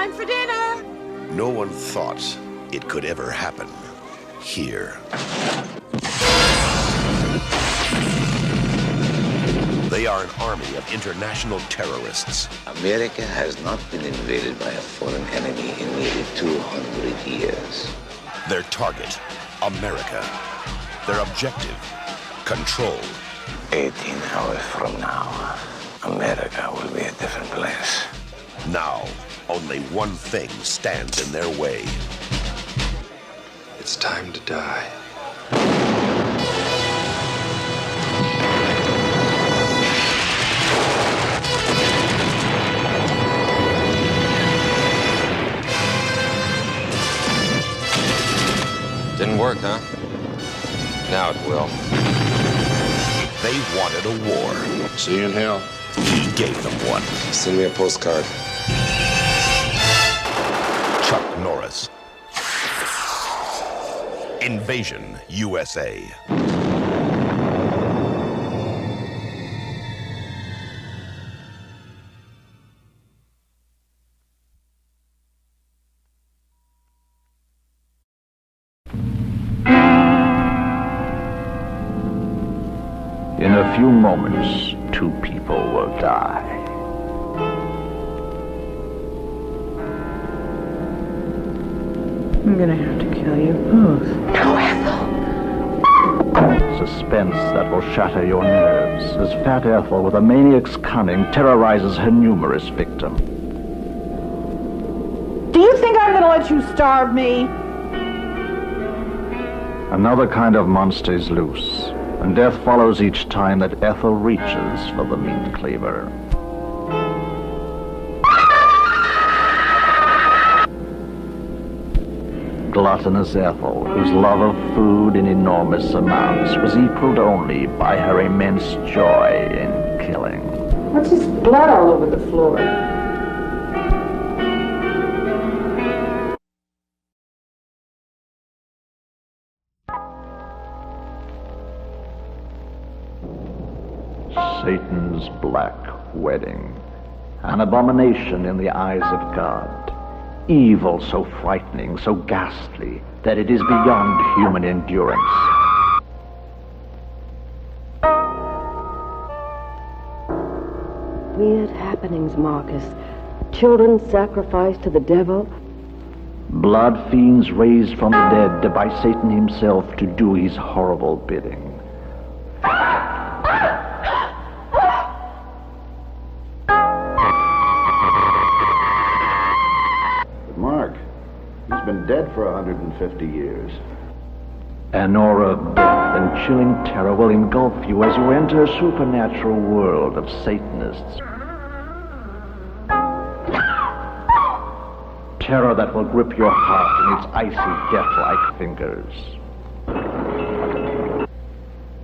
time for dinner. No one thought it could ever happen here. They are an army of international terrorists. America has not been invaded by a foreign enemy in nearly 200 years. Their target, America. Their objective, control. 18 hours from now, America will be a different place. Now, only one thing stands in their way. It's time to die. Didn't work, huh? Now it will. They wanted a war. See you in hell. He gave them one. Send me a postcard. Chuck Norris. Invasion USA. In a few moments, 2 people will die. I'm gonna have to kill you both. No, Ethel. Suspense that will shatter your nerves as Fat Ethel, with a maniac's cunning, terrorizes her numerous victim. Do you think I'm gonna let you starve me? Another kind of monster is loose, and death follows each time that Ethel reaches for the meat cleaver. Gluttonous Ethel, whose love of food in enormous amounts was equaled only by her immense joy in killing. What's this blood all over the floor? Satan's Black Wedding, an abomination in the eyes of God. Evil so frightening, so ghastly, that it is beyond human endurance. Weird happenings, Marcus. Children sacrificed to the devil. Blood fiends raised from the dead by Satan himself to do his horrible bidding. Mark, he's been dead for 150 years. An aura of death and chilling terror will engulf you as you enter a supernatural world of Satanists. Terror that will grip your heart in its icy, death-like fingers.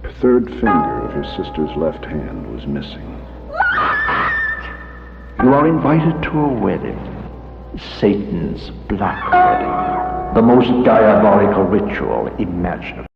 The third finger of his sister's left hand was missing. You are invited to a wedding. Satan's Black Wedding. The most diabolical ritual imaginable.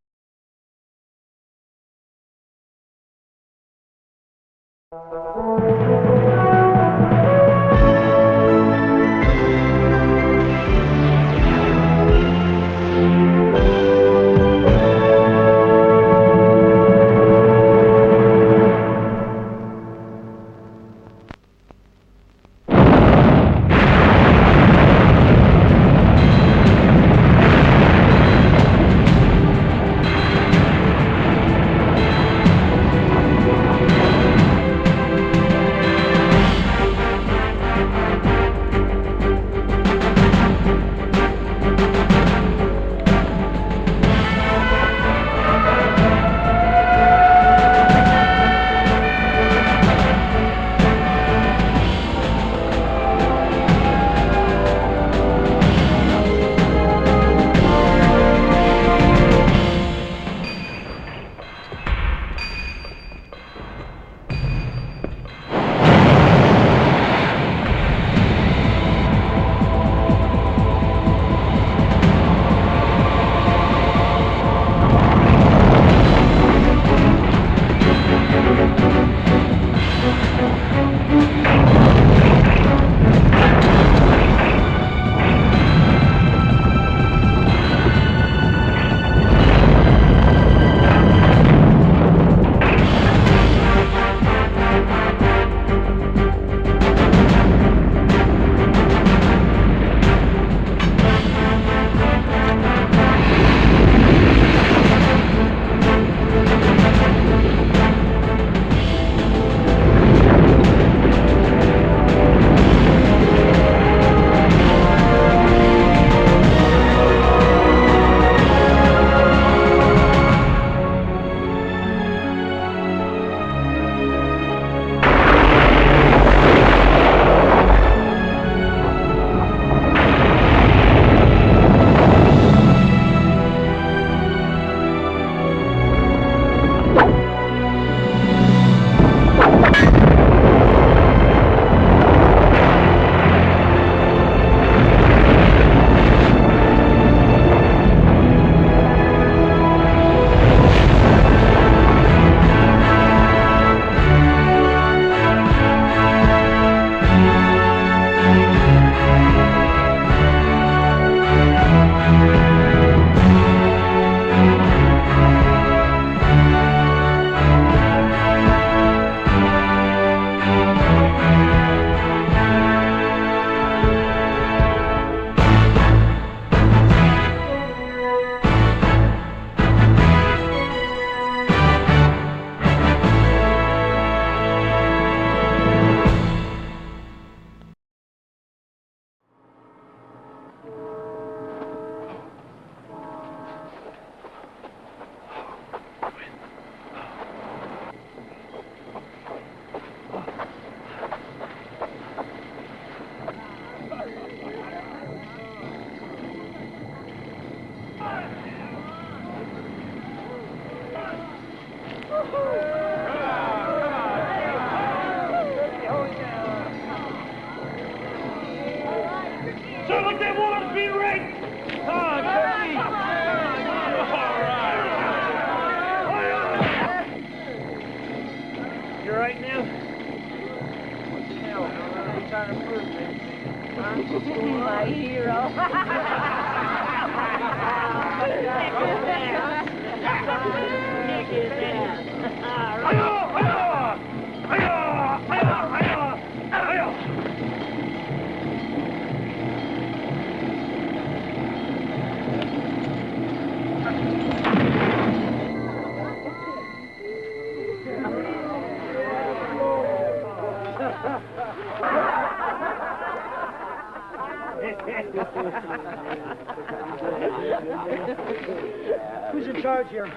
Who's in charge here?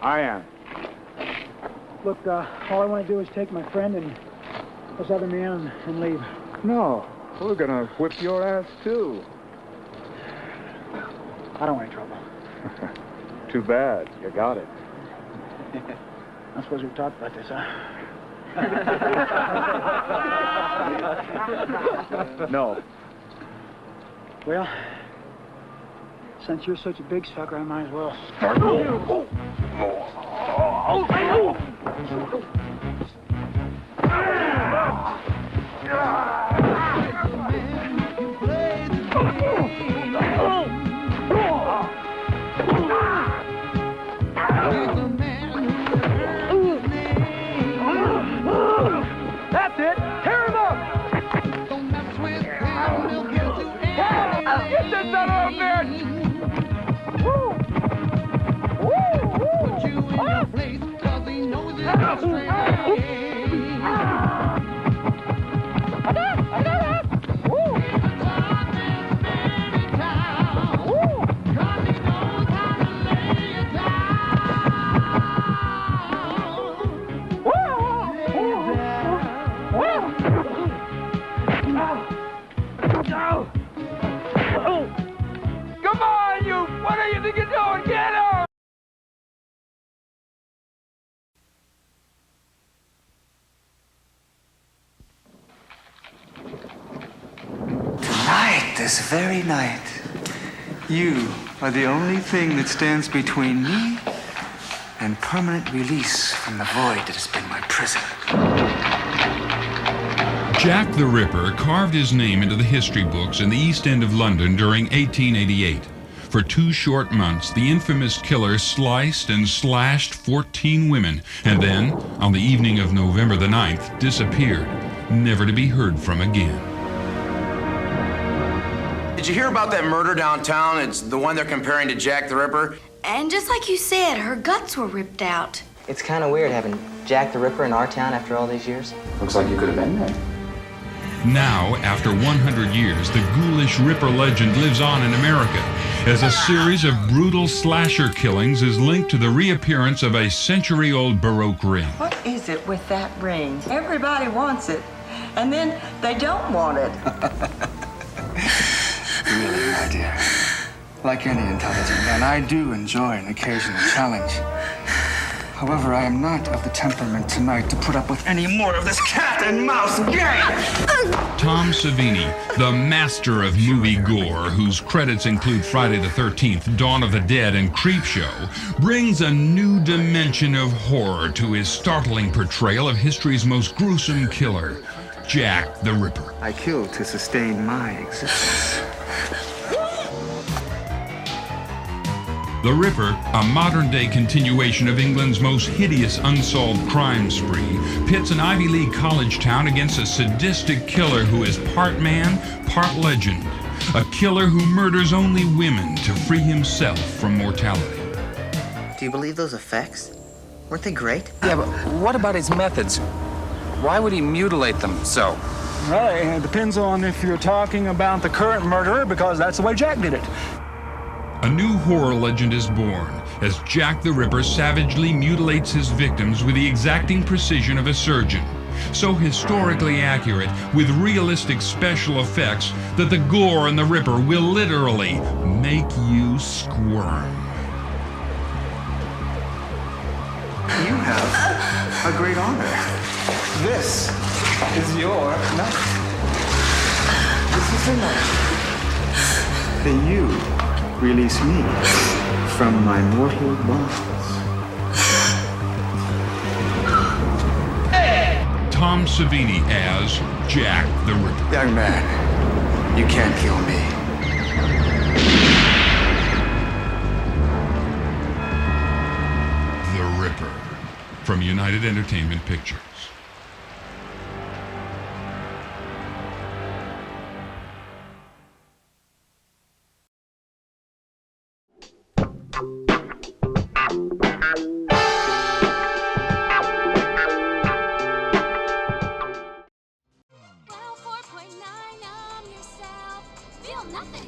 I am. Look, all I want to do is take my friend and this other man and leave. No, we're gonna whip your ass too. I don't want any trouble. Too bad. You got it. I suppose we talked about this, huh? No. Well, since you're such a big sucker, I might as well. That's it! Tear him up! Get this son of a bitch! Come on, you! What do you think you're doing? Get him! Tonight, this very night, you are the only thing that stands between me and permanent release from the void that has been my prison. Jack the Ripper carved his name into the history books in the East End of London during 1888. For 2 short months, the infamous killer sliced and slashed 14 women, and then, on the evening of November the 9th, disappeared, never to be heard from again. Did you hear about that murder downtown? It's the one they're comparing to Jack the Ripper. And just like you said, her guts were ripped out. It's kind of weird having Jack the Ripper in our town after all these years. Looks like you could have been there. Now, after 100 years, the ghoulish Ripper legend lives on in America, as a series of brutal slasher killings is linked to the reappearance of a century-old Baroque ring. What is it with that ring? Everybody wants it, and then they don't want it. Really, my dear. Like any intelligent man, I do enjoy an occasional challenge. However, I am not of the temperament tonight to put up with any more of this cat and mouse game! Tom Savini, the master of movie gore, whose credits include Friday the 13th, Dawn of the Dead, and Creepshow, brings a new dimension of horror to his startling portrayal of history's most gruesome killer, Jack the Ripper. I kill to sustain my existence. The Ripper, a modern-day continuation of England's most hideous unsolved crime spree, pits an Ivy League college town against a sadistic killer who is part man, part legend. A killer who murders only women to free himself from mortality. Do you believe those effects? Weren't they great? Yeah, but what about his methods? Why would he mutilate them so? Well, it depends on if you're talking about the current murderer, because that's the way Jack did it. A new horror legend is born as Jack the Ripper savagely mutilates his victims with the exacting precision of a surgeon. So historically accurate, with realistic special effects, that the gore in the Ripper will literally make you squirm. You have a great honor. This is your night. This is the night that you release me from my mortal bonds. Tom Savini as Jack the Ripper. Young man, you can't kill me. The Ripper, from United Entertainment Pictures. Feel nothing.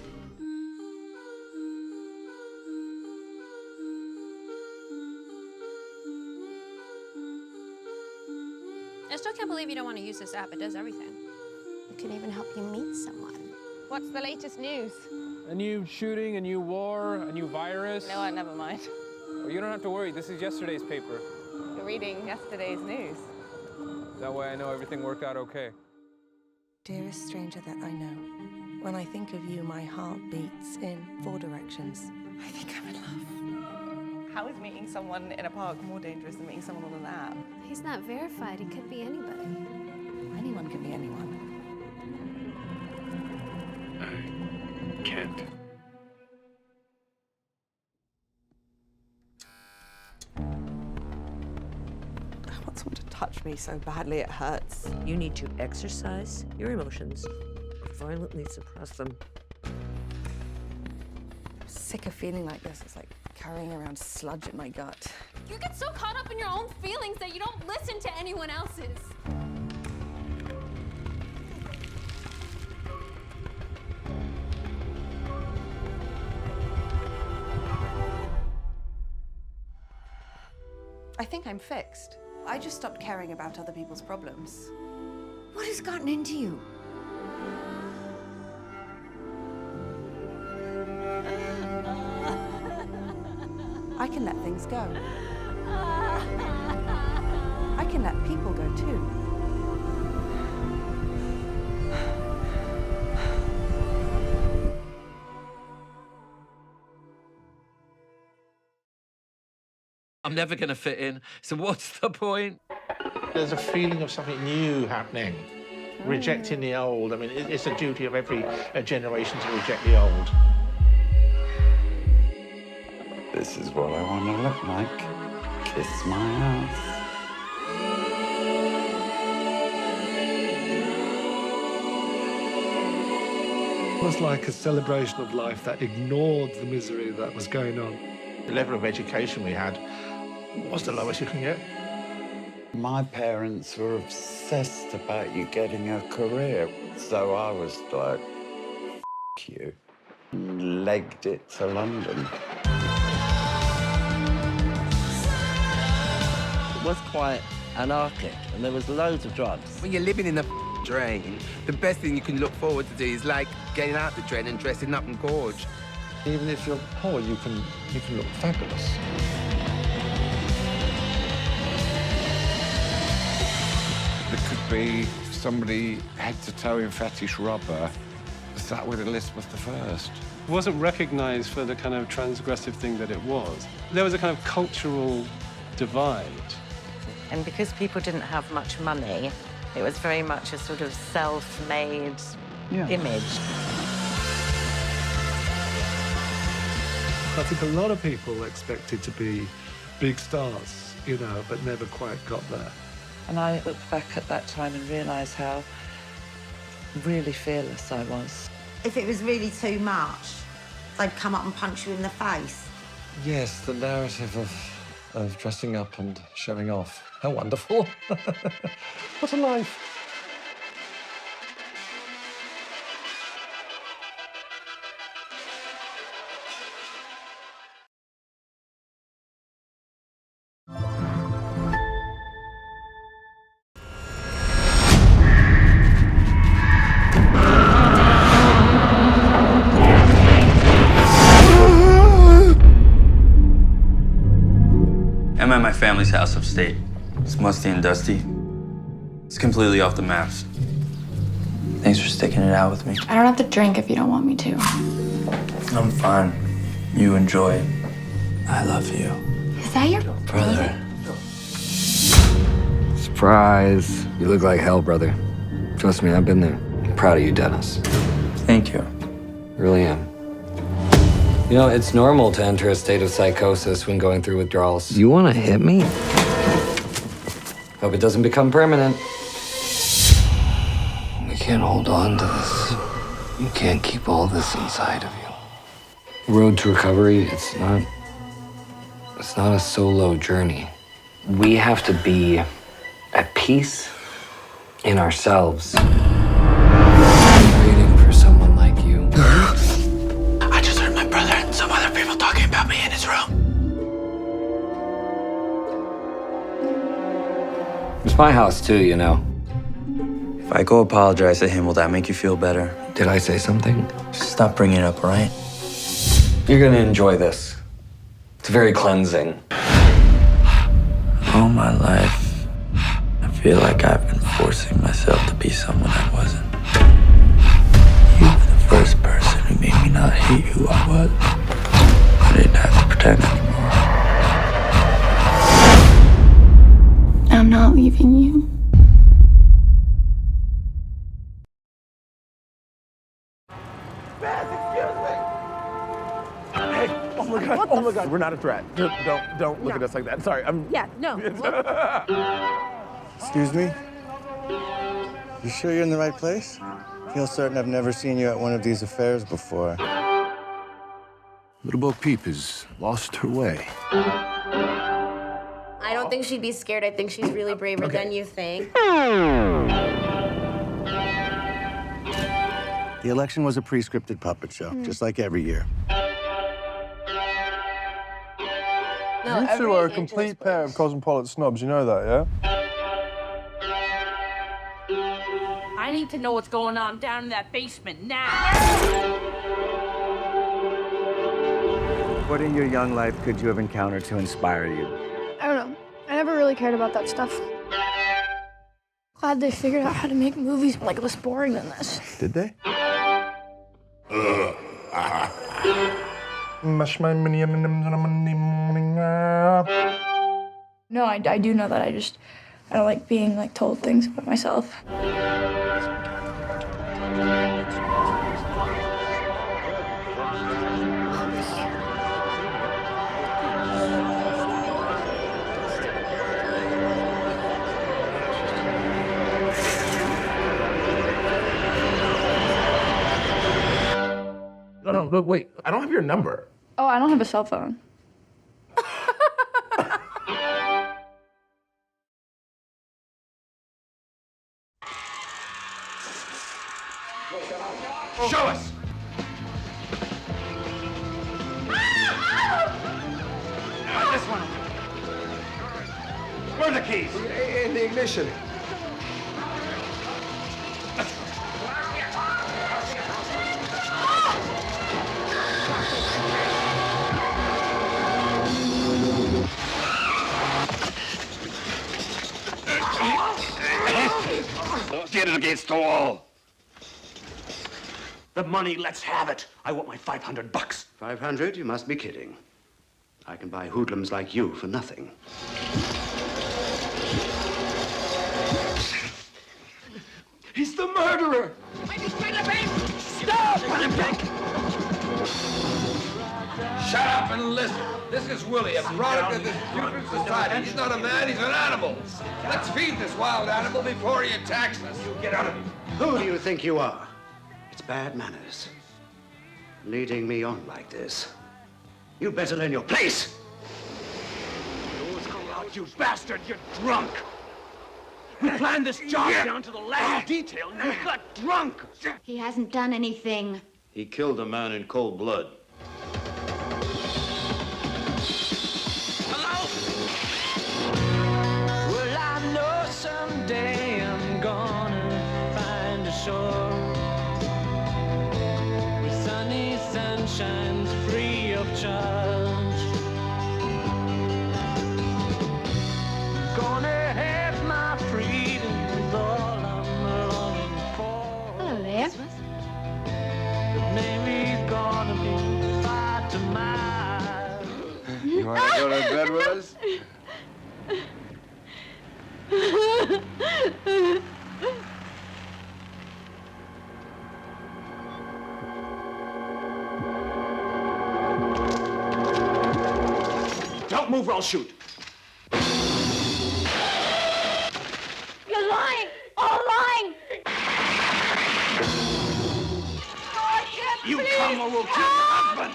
still can't believe you don't want to use this app. It does everything. It can even help you meet someone. What's the latest news? A new shooting, a new war, a new virus. You know what? Never mind. Well, you don't have to worry. This is yesterday's paper. You're reading yesterday's news. That way I know everything worked out okay. Dearest stranger that I know, when I think of you, my heart beats in 4 directions. I think I'm in love. How is meeting someone in a park more dangerous than meeting someone on an app? He's not verified. He could be anybody. Anyone can be anyone. I can't. I want someone to touch me so badly it hurts. You need to exercise your emotions, violently suppress them. I'm sick of feeling like this. It's like carrying around sludge in my gut. You get so caught up in your own feelings that you don't listen to anyone else's. I think I'm fixed. I just stopped caring about other people's problems. What has gotten into you? I can let things go. I can let people go too. I'm never going to fit in, so what's the point? There's a feeling of something new happening, rejecting the old. I mean, it's the duty of every generation to reject the old. This is what I want to look like. Kiss my ass. It was like a celebration of life that ignored the misery that was going on. The level of education we had was the lowest you can get. My parents were obsessed about you getting a career, so I was like, F you, and legged it to London. It was quite anarchic, and there was loads of drugs. When you're living in a drain, the best thing you can look forward to is like getting out the drain and dressing up and gorge. Even if you're poor, you can look fabulous. There could be somebody head to toe in fetish rubber sat with Elizabeth I. It wasn't recognized for the kind of transgressive thing that it was. There was a kind of cultural divide. And because people didn't have much money, it was very much a sort of self-made image. I think a lot of people expected to be big stars, you know, but never quite got there. And I look back at that time and realise how really fearless I was. If it was really too much, they'd come up and punch you in the face. Yes, the narrative of dressing up and showing off. How wonderful. What a life. I'm at my family's house upstate. It's musty and dusty. It's completely off the maps. Thanks for sticking it out with me. I don't have to drink if you don't want me to. I'm fine. You enjoy it. I love you. Is that your brother? Surprise. You look like hell, brother. Trust me, I've been there. I'm proud of you, Dennis. Thank you. Really am. You know, it's normal to enter a state of psychosis when going through withdrawals. You want to hit me? Hope it doesn't become permanent. We can't hold on to this. You can't keep all this inside of you. The road to recovery, it's not a solo journey. We have to be at peace in ourselves. Waiting for someone like you. I just heard my brother and some other people talking about me in his room. It's my house too, you know. If I go apologize to him, will that make you feel better? Did I say something? Just stop bringing it up, all right? You're gonna enjoy this. It's very cleansing. All my life, I feel like I've been forcing myself to be someone I wasn't. You were the first person who made me not hate who I was. I didn't have to pretend anymore. I'm not leaving you. Hey, oh my God, oh my God, we're not a threat. Don't look at us like that. Sorry, I'm... Yeah, no. Excuse me? You sure you're in the right place? I feel certain I've never seen you at one of these affairs before. Little Bo Peep has lost her way. I don't think she'd be scared. I think she's really braver than you think. The election was a pre-scripted puppet show, just like every year. No, You two are a complete pair of cosmopolitan snobs, you know that, yeah? I need to know what's going on down in that basement now. What in your young life could you have encountered to inspire you? I don't know. I never really cared about that stuff. Glad they figured out how to make movies like less boring than this. Did they? No, I do know that. I don't like being like told things about myself. No, look, wait. I don't have your number. Oh, I don't have a cell phone. Show us! This one. Where are the keys? In the ignition. Get it against the wall. The money, let's have it. I want my $500. 500? You must be kidding. I can buy hoodlums like you for nothing. He's the murderer. Stop! Shut up and listen. This is Willie, a product of this putrid society. He's not a man, he's an animal. Let's feed this wild animal before he attacks us. You get out of here. Who do you think you are? It's bad manners. Leading me on like this. You better learn your place. Out, you bastard, you're drunk. We planned this job down to the last detail, and you got drunk. He hasn't done anything. He killed a man in cold blood. Well, I know someday I'm gonna find a shore where sunny sun shines free of charge. Gonna have my freedom with all I'm longing for. Hello there. But maybe it's gonna be far too miles. You want to go to bed with us? Don't move or I'll shoot. You're lying! All lying! You come or we'll kill your husband.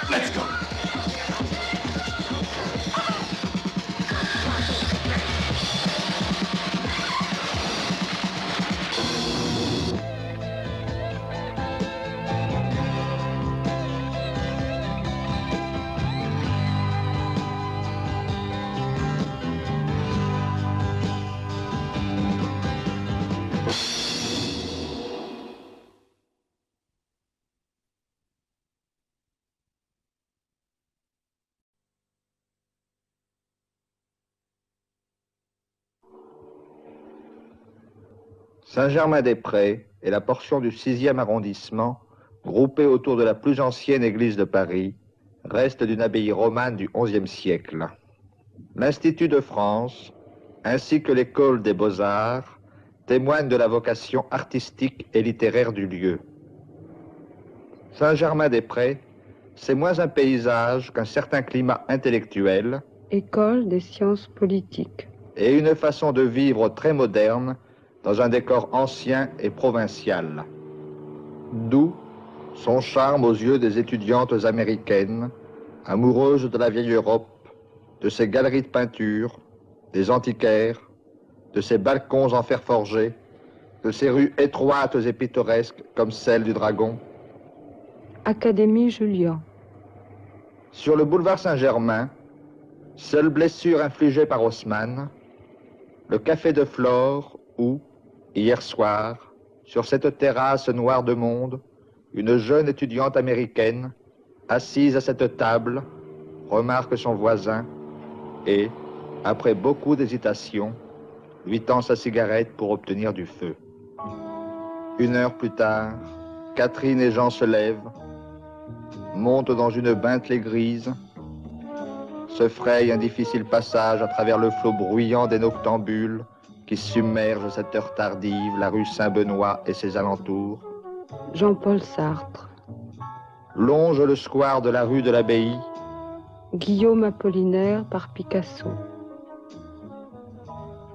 Let's go. Saint-Germain-des-Prés est la portion du 6e arrondissement, groupée autour de la plus ancienne église de Paris, reste d'une abbaye romane du XIe siècle. L'Institut de France, ainsi que l'école des beaux-arts, témoignent de la vocation artistique et littéraire du lieu. Saint-Germain-des-Prés, c'est moins un paysage qu'un certain climat intellectuel. École des sciences politiques. Et une façon de vivre très moderne dans un décor ancien et provincial. D'où son charme aux yeux des étudiantes américaines, amoureuses de la vieille Europe, de ses galeries de peinture, des antiquaires, de ses balcons en fer forgé, de ses rues étroites et pittoresques comme celle du Dragon. Académie Julian. Sur le boulevard Saint-Germain, seule blessure infligée par Haussmann, le café de Flore où, hier soir, sur cette terrasse noire de monde, une jeune étudiante américaine, assise à cette table, remarque son voisin et, après beaucoup d'hésitation, lui tend sa cigarette pour obtenir du feu. 1 heure plus tard, Catherine et Jean se lèvent, montent dans une Bentley grise, se frayent un difficile passage à travers le flot bruyant des noctambules qui submergent cette heure tardive la rue Saint-Benoît et ses alentours. Jean-Paul Sartre. Longe le square de la rue de l'Abbaye. Guillaume Apollinaire par Picasso.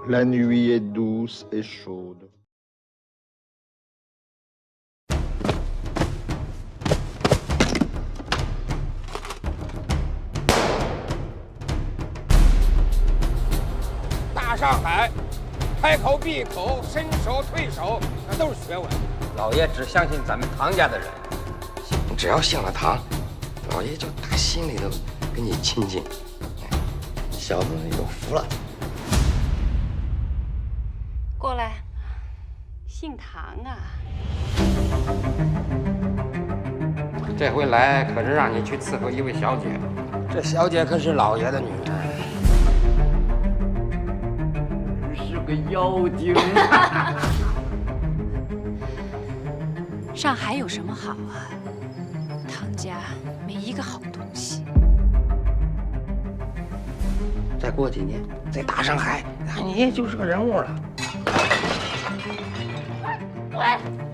La nuit est douce et chaude.大上海，开口闭口，伸手退手，那都是学问。老爷只相信咱们唐家的人，只要姓了唐，老爷就打心里头跟你亲近。小子有福了。过来，姓唐啊。这回来可是让你去伺候一位小姐，这小姐可是老爷的女人。是个妖精。上海有什么好啊？唐家没一个好东西。再过几年，在大上海，你也就是个人物了。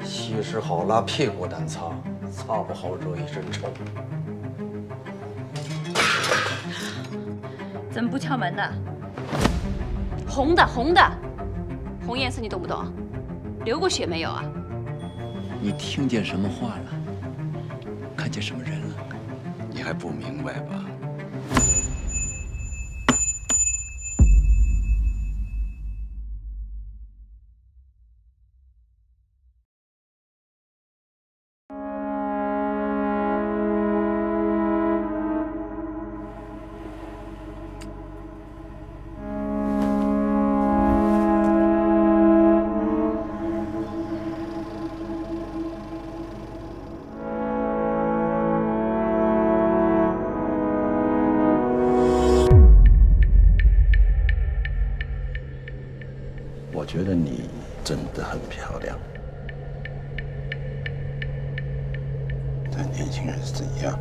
西施好拉屁股难擦，擦不好惹一身臭。怎么不敲门呢？红的，红的，红颜色你懂不懂？流过血没有啊？你听见什么话了？看见什么人了？你还不明白吧？我觉得你真的很漂亮，但年轻人是一样。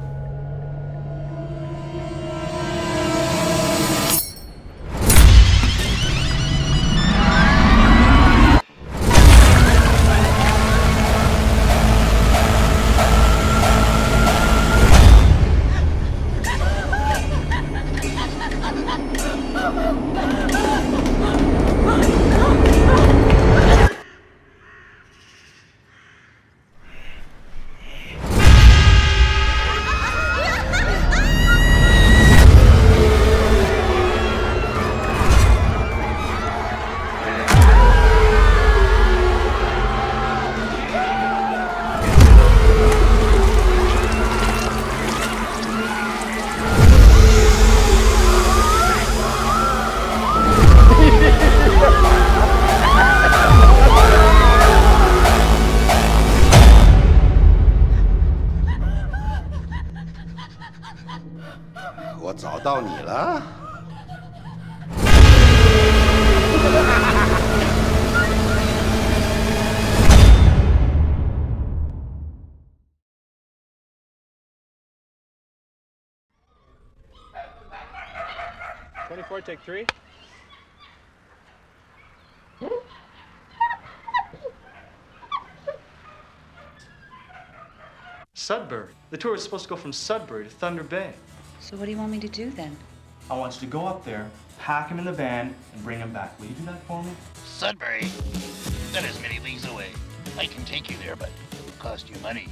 24, take 3. Sudbury. The tour was supposed to go from Sudbury to Thunder Bay. So what do you want me to do then? I want you to go up there, pack him in the van, and bring him back. Will you do that for me? Sudbury? That is many leagues away. I can take you there, but it will cost you money.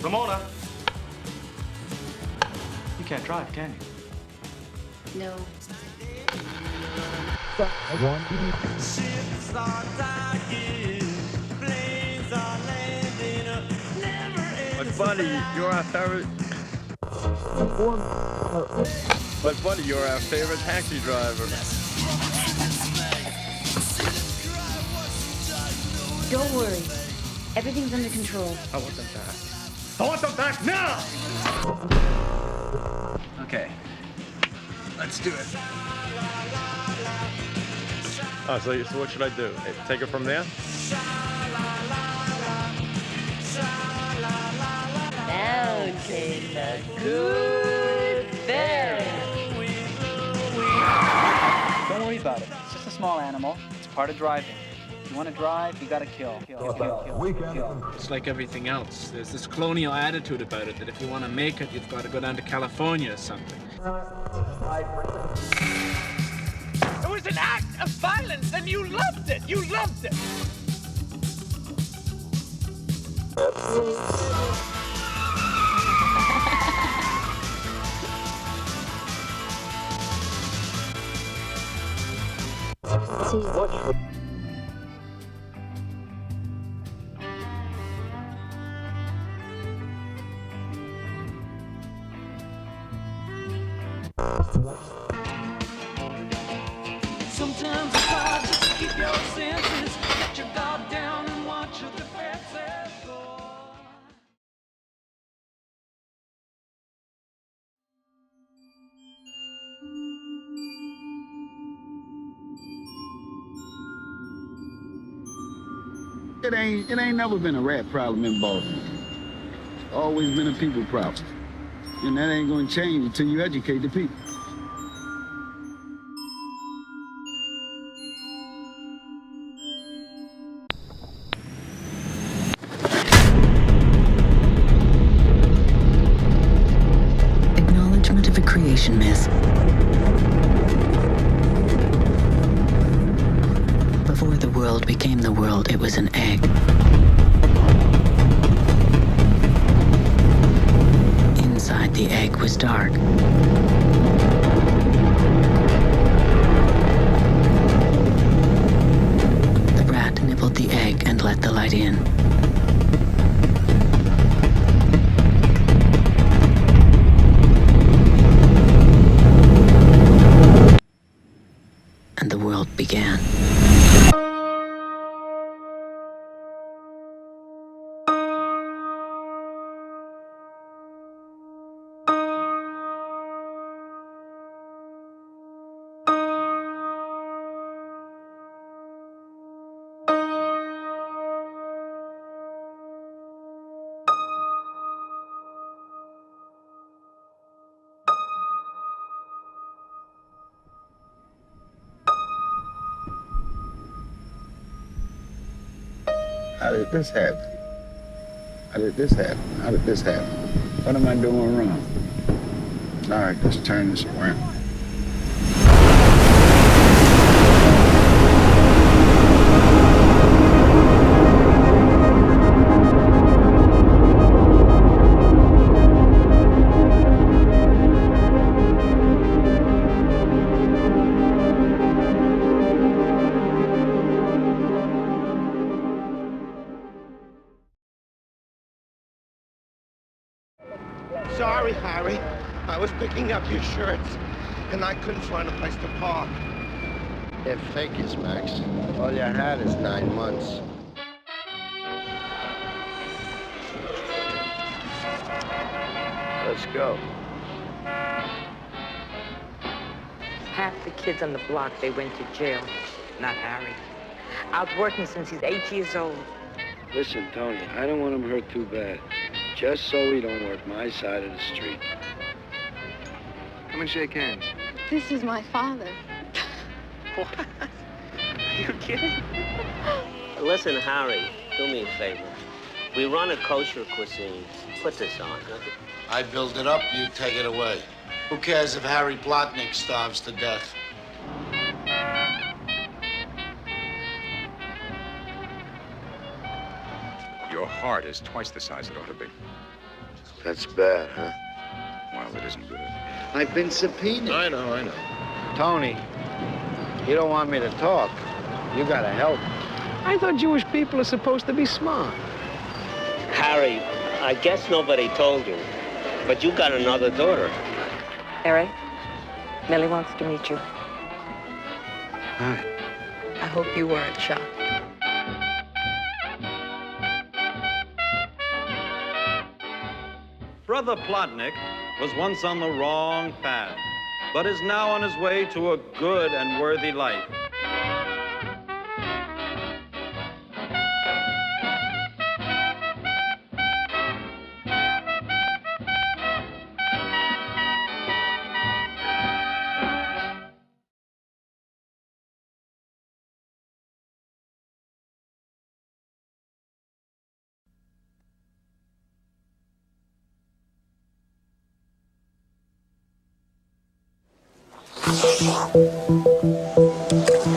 Ramona! You can't drive, can you? No. But buddy, you're our favorite. But buddy, you're our favorite taxi driver. Don't worry. Everything's under control. I want them back. I want them back now! Okay. Let's do it. Oh, so what should I do? Take it from there? Now came the good fairy. Don't worry about it. It's just a small animal. It's part of driving. If you want to drive, you gotta kill. It's like everything else. There's this colonial attitude about it that if you want to make it, you've got to go down to California or something. It was an act of violence, and you loved it. You loved it. Sometimes it's hard just to keep your senses. Let your guard down and watch your defenses go. It ain't never been a rat problem in Boston. It's always been a people problem. And that ain't gonna change until you educate the people. Acknowledgement of a creation myth. Before the world became the world, it was an egg. Inside the egg was dark. The rat nibbled the egg and let the light in. And the world began. How did this happen? How did this happen? How did this happen? What am I doing wrong? All right, let's turn this around. Sorry, Harry. I was picking up your shirts, and I couldn't find a place to park. They're fakers, Max. All you had is 9 months. Let's go. Half the kids on the block, they went to jail. Not Harry. Out working since he's 8 years old. Listen, Tony, I don't want him hurt too bad. Just so he don't work my side of the street. Come and shake hands. This is my father. What? Are you kidding? Listen, Harry, do me a favor. We run a kosher cuisine. Put this on. I build it up, you take it away. Who cares if Harry Plotnick starves to death? Your heart is twice the size it ought to be. That's bad, huh? Well, it isn't good. I've been subpoenaed. I know. Tony, you don't want me to talk. You gotta help. I thought Jewish people are supposed to be smart. Harry, I guess nobody told you, but you got another daughter. Eric, Millie wants to meet you. Hi. I hope you weren't shocked. Brother Plotnick was once on the wrong path, but is now on his way to a good and worthy life.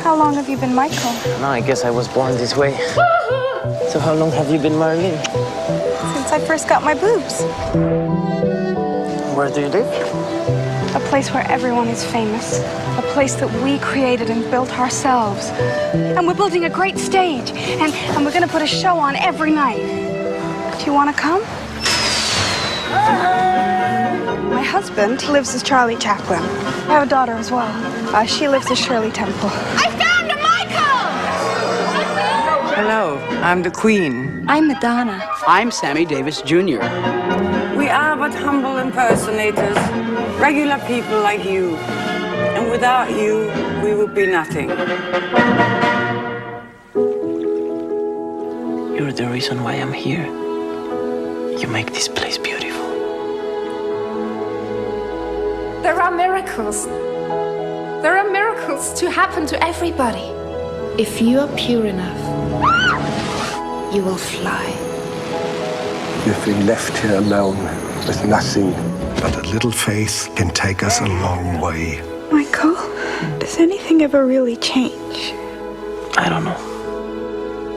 How long have you been Michael? No, I guess I was born this way. So how long have you been Marlene? Since I first got my boobs. Where do you live? A place where everyone is famous. A place that we created and built ourselves. And we're building a great stage. And we're gonna put a show on every night. Do you wanna come? My husband lives as Charlie Chaplin. I have a daughter as well. She lives as Shirley Temple. I found a Michael! Hello, I'm the Queen. I'm Madonna. I'm Sammy Davis Jr. We are but humble impersonators, regular people like you. And without you, we would be nothing. You're the reason why I'm here. You make this place beautiful. There are miracles. There are miracles to happen to everybody. If you are pure enough, you will fly. You've been left here alone with nothing. But a little faith can take us a long way. Michael, does anything ever really change? I don't know.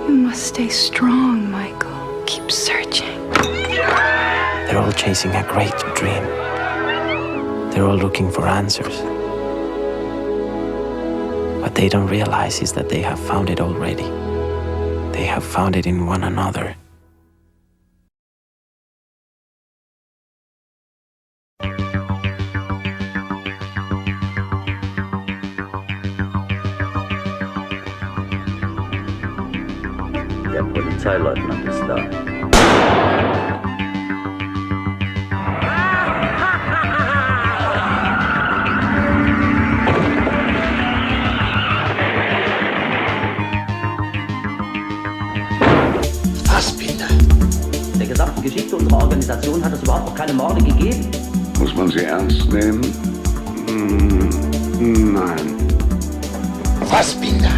You must stay strong, Michael. Keep searching. They're all chasing a great dream. They're all looking for answers. What they don't realize is that they have found it already. They have found it in one another. Der Polizeileutnant ist da. Der gesamten Geschichte unserer Organisation hat es überhaupt noch keine Morde gegeben. Muss man sie ernst nehmen? Nein. Fassbinder!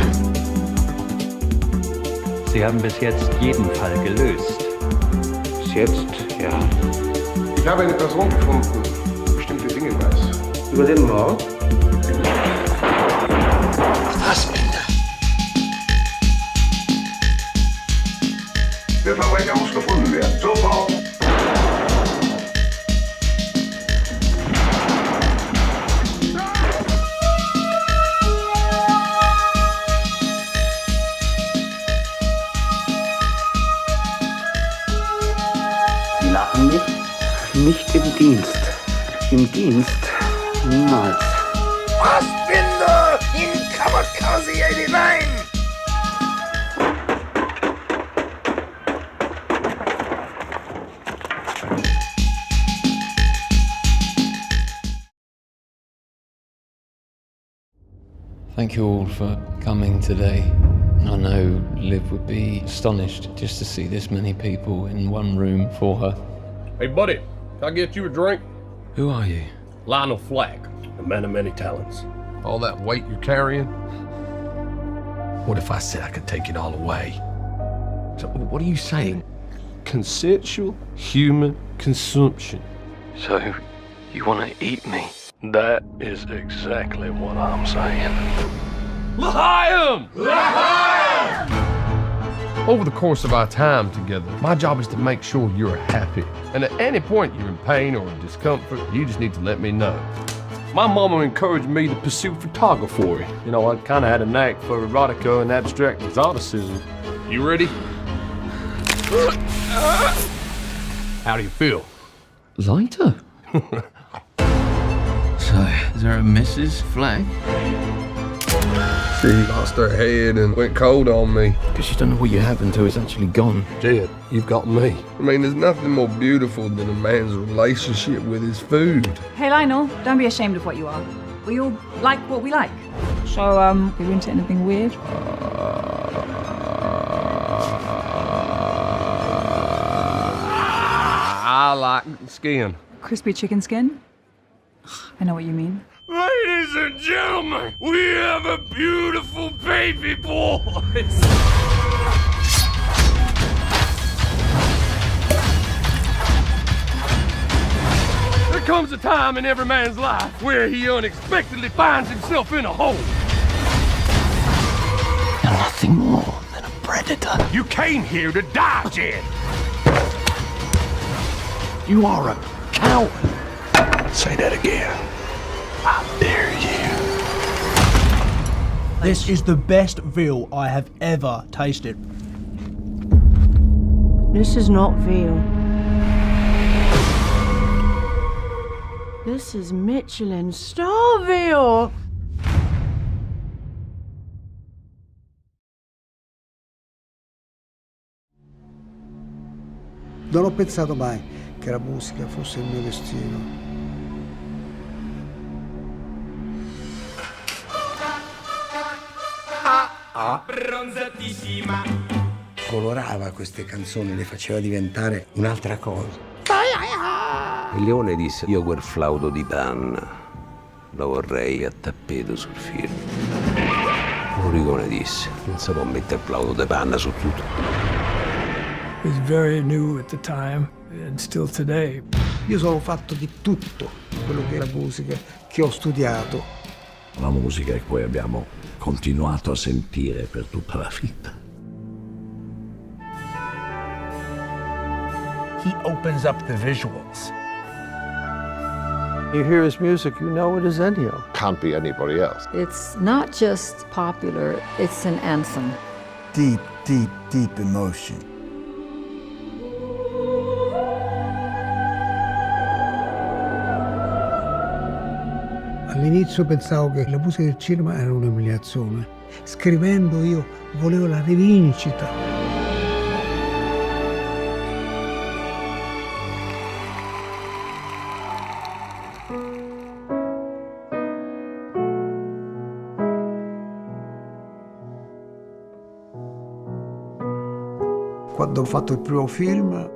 Sie haben bis jetzt jeden Fall gelöst. Bis jetzt, ja. Ich habe eine Person gefunden, die bestimmte Dinge weiß. Über den Mord? Fassbinder! Der Verbrecher muss gefunden werden. Sofort! Sie lachen nicht? Nicht im Dienst. Im Dienst niemals. Fassbinder! In Kamikaze 89! Thank you all for coming today. I know Liv would be astonished just to see this many people in one room for her. Hey, buddy, can I get you a drink? Who are you? Lionel Flagg, a man of many talents. All that weight you're carrying? What if I said I could take it all away? So what are you saying? Consensual human consumption. So, you want to eat me? That is exactly what I'm saying. L'chaim! L'chaim! Over the course of our time together, my job is to make sure you're happy. And at any point you're in pain or discomfort, you just need to let me know. My mama encouraged me to pursue photography. You know, I kind of had a knack for erotica and abstract exoticism. You ready? How do you feel? Lighter? So, is there a Mrs. Flagg? She lost her head and went cold on me. Because you don't know what you have until it's actually gone. Jed, you've got me. I mean, there's nothing more beautiful than a man's relationship with his food. Hey, Lionel, don't be ashamed of what you are. We all like what we like. So, are you into anything weird? I like skin. Crispy chicken skin? I know what you mean. Ladies and gentlemen, we have a beautiful baby boy. There comes a time in every man's life where he unexpectedly finds himself in a hole. You're nothing more than a predator. You came here to die, Jed. You are a coward. Say that again. I dare you. This is the best veal I have ever tasted. This is not veal. This is Michelin star veal. Non ho pensato mai che la musica fosse il mio destino. Bronzatissima. Colorava queste canzoni, le faceva diventare un'altra cosa. Il leone disse: io quel flauto di panna lo vorrei a tappeto sul film. L'oricone disse: non si può mettere il flauto di panna su tutto. It was very new at the time and still today. Io sono fatto di tutto quello che è la musica che ho studiato. La musica che poi abbiamo continuato a sentire per tutta la vita. He opens up the visuals. You hear his music, you know it is Ennio. Can't be anybody else. It's not just popular, it's an anthem. Deep, deep, deep emotion. All'inizio pensavo che la musica del cinema era un'umiliazione. Scrivendo io volevo la rivincita. Quando ho fatto il primo film,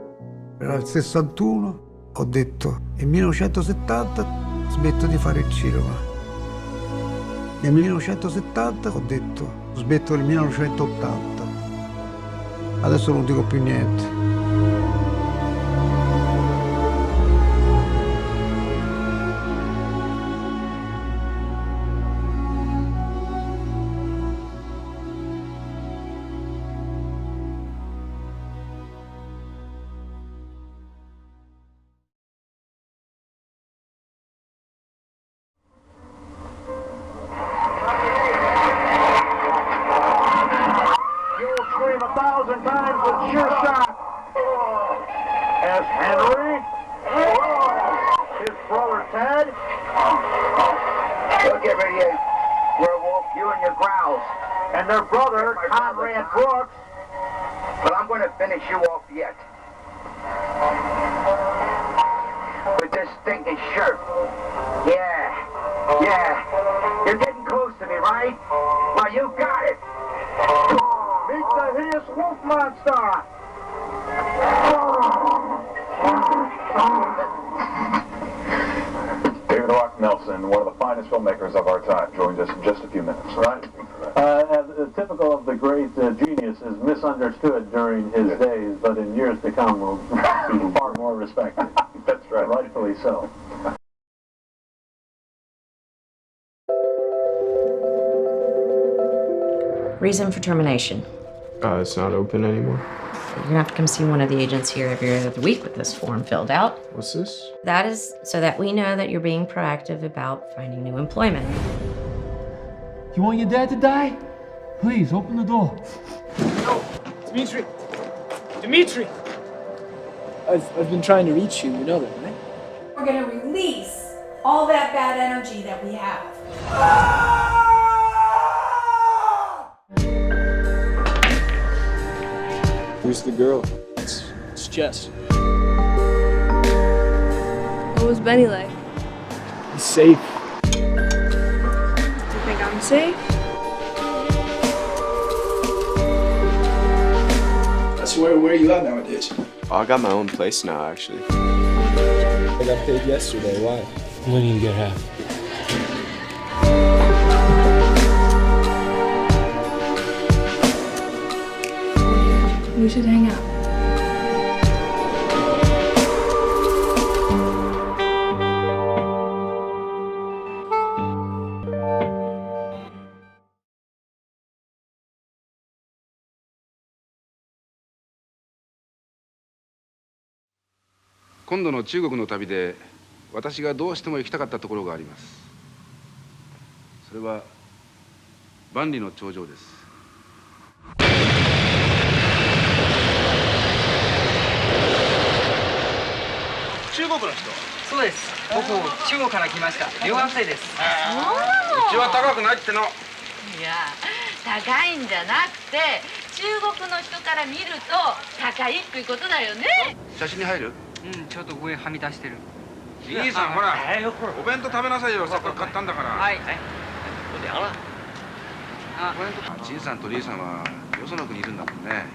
era il 61, ho detto nel 1970 smetto di fare il cinema. Nel 1970 ho detto smetto nel 1980. Adesso non dico più niente. And their brother, Conrad Brooks. But I'm going to finish you off yet. With this stinking shirt. Yeah. You're getting close to me, right? Well, you got it. Meet the hideous wolf monster. Even though I one of the finest filmmakers of our time, joins us in just a few minutes. Right. As typical of the great genius, is misunderstood during his days, but in years to come will be far more respected. That's right. Rightfully so. Reason for termination. It's not open anymore. You're gonna have to come see one of the agents here every other week with this form filled out. What's this? That is so that we know that you're being proactive about finding new employment. You want your dad to die? Please, open the door. No, Dimitri. Dimitri! I've been trying to reach you, you know that, right? We're gonna release all that bad energy that we have. Who's the girl? It's Jess. What was Benny like? He's safe. Do you think I'm safe? That's where are you at nowadays? I got my own place now, actually. I got paid yesterday. Why? When do you get half? We should hang out.今度の中国の旅で私がどうしても行きたかったところがあります。それは万里の長城です。中国の人？そうです。僕、中国から来ました。留学生です。うちは高くないっての。いや、高いんじゃなくて、中国の人から見ると高いっていうことだよね。写真に入る？うん、ちょっと上はみ出してる。兄さん、ほら、お弁当食べなさいよ。せっかく買ったんだから。はい。おでやら。お弁当。陳さんと李さんはよその国にいるんだもんね。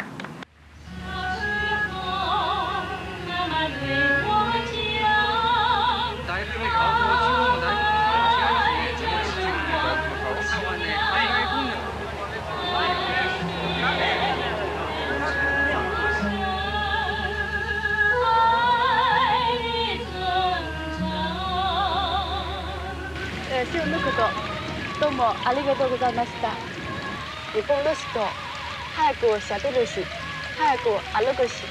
シオンのことどうもありがとうございました。日本の人早くしゃべるし早く歩くし。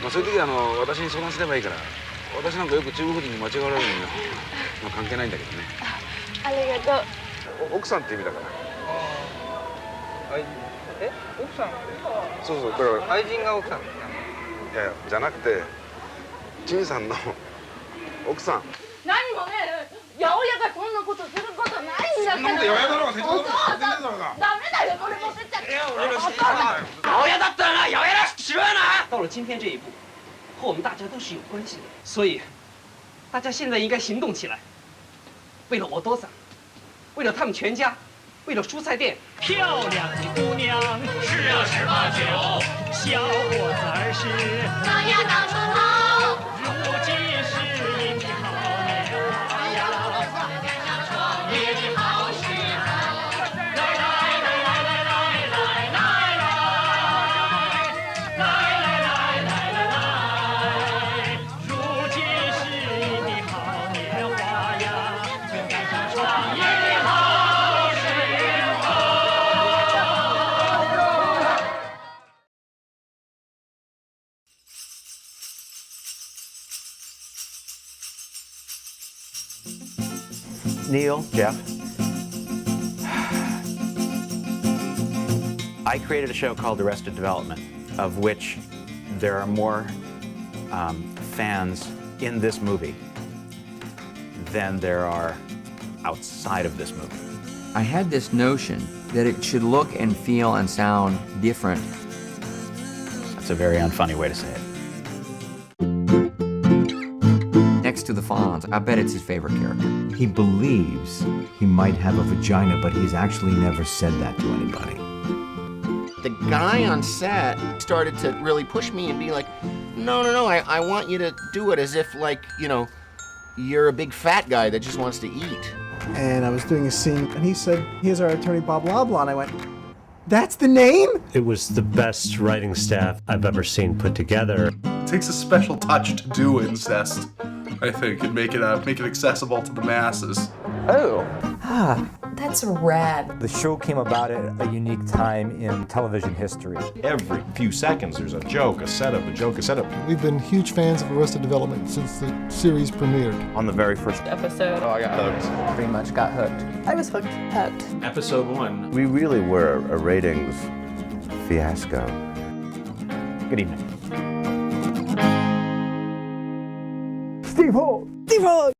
まあそういう時は私に相談すればいいから。私なんかよく中国人に間違われるんだよ。まあ関係ないんだけどね。ありがとう。奥さんって意味だから。え、奥さん？そうそう、だから愛人が奥さん。いやじゃなくて陳さんの奥さん。何もね、八百屋がそんなことすることないんだから。そんなこと八百屋だろうが説明だろうが。ダメだよ、これ持ってっちゃって。八百屋だったらな、八百屋らしくしろよな。到了今天这一步，和我们大家都是有关系的，所以大家现在应该行动起来，为了我多桑，为了他们全家，为了蔬菜店。漂亮的姑娘是18、19，小伙子儿是当呀当出头，如今是你的好年华呀，创业的好时候。来来来来来来来来来来来来，如今是你的好年华呀，请赶上创业的好时候。Neil, Jeff. I created a show called Arrested Development, of which there are more fans in this movie than there are outside of this movie. I had this notion that it should look and feel and sound different. That's a very unfunny way to say it. Next to the Fonz, I bet it's his favorite character. He believes he might have a vagina, but he's actually never said that to anybody. The guy on set started to really push me and be like, no, I want you to do it as if, like, you know, you're a big fat guy that just wants to eat. And I was doing a scene, and he said, "Here's our attorney, blah, blah, blah." And I went, "That's the name?" It was the best writing staff I've ever seen put together. It takes a special touch to do incest, I think, and make it accessible to the masses. Oh. That's rad. The show came about at a unique time in television history. Every few seconds there's a joke, a setup, a joke, a setup. We've been huge fans of Arrested Development since the series premiered. On the very first episode. Oh, I got hooked. Pretty much got hooked. I was hooked. Episode 1. We really were a ratings fiasco. Good evening. Steve Holt! Steve Holt!